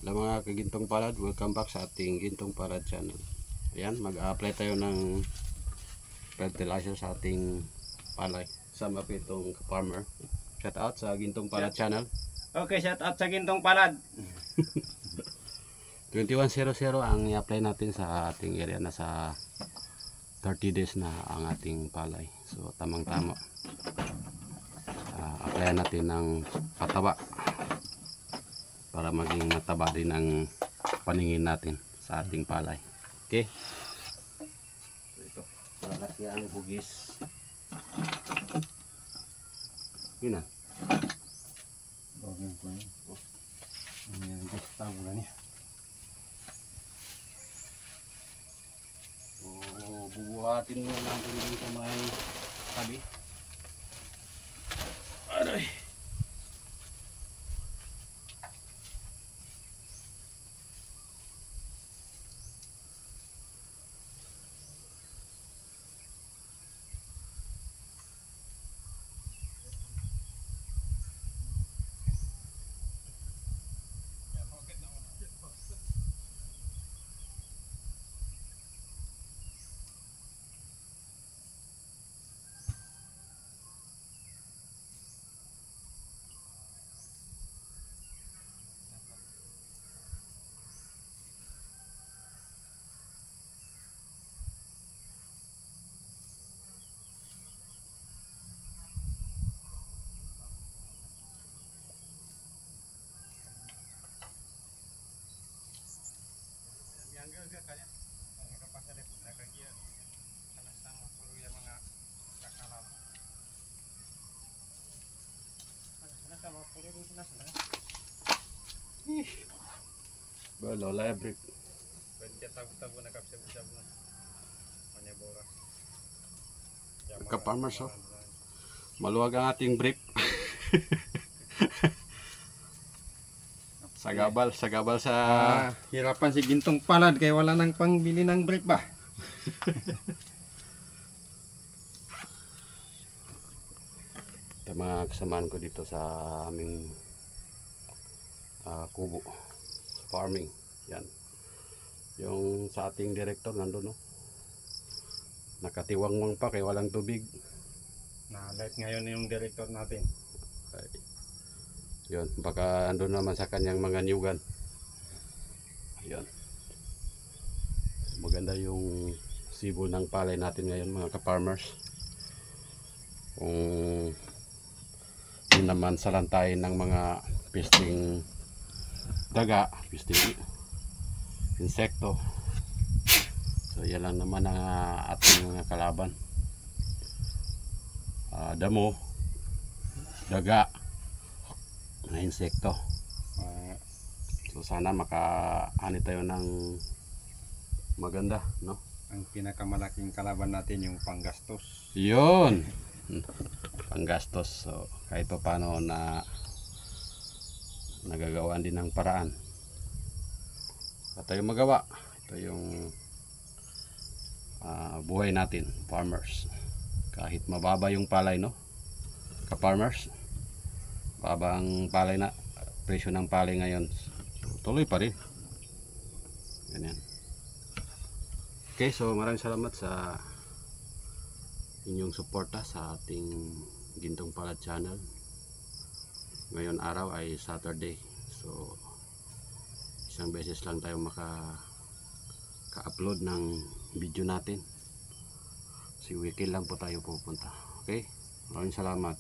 Hello mga kagintong palad, welcome back sa ating Gintong Palad channel. Ayan, mag-apply tayo ng fertilizer sa ating palay. Sama po itong farmer. Shout out sa Gintong Palad channel. Okay, shout out sa Gintong Palad. 2100 ang i-apply natin sa ating area na sa 30 days na ang ating palay. So tamang tama. Applyan natin ng pataba para maging mataba din ang paningin natin sa ating palay. Okay? So ito, lalaki ang hugis. Yun na. Bagay ko yun. Ang gusto mo gani. Bubuhatin mo natin dito may tabi. Aray! Balo, library. Ka-farmers, oh. Maluwag ang ating brief. Sagabal sa Hirapan si Gintong Palad kaya wala nang pangbili ng brief ba? ito mga kasamaan ko dito sa aming kubo farming. Yan. Yung sa ating director nandun, no? Nakatiwangwang pa kaya walang tubig. Na-light ngayon yung director natin. Ay, yun, baka andun naman sa kanyang mga niyugan. Ayun. Maganda yung sibol ng palay natin ngayon mga ka-farmers. Kung yun naman salantayin ng mga pesting daga, pesting insekto. So yan lang naman ang ating mga kalaban. Damo, daga, mga insekto. So sana makaani tayo ng maganda, no? Ang pinakamalaking kalaban natin yung panggastos. Yun. Panggastos. So kahit pa paano na nagagawaan din ng paraan. At tayo magawa. Ito yung buhay natin, farmers. Kahit mababa yung palay, no? Ka-farmers. Baba ang palay na presyo ng palay ngayon. So, tuloy pa rin. Ganyan. Okay, so maraming salamat sa inyong suporta sa ating Gintong Palad channel. Ngayon araw ay Saturday. So isang beses lang tayo ka-upload ng video natin. Si weekend lang po tayo pupunta. Okay? Maraming salamat.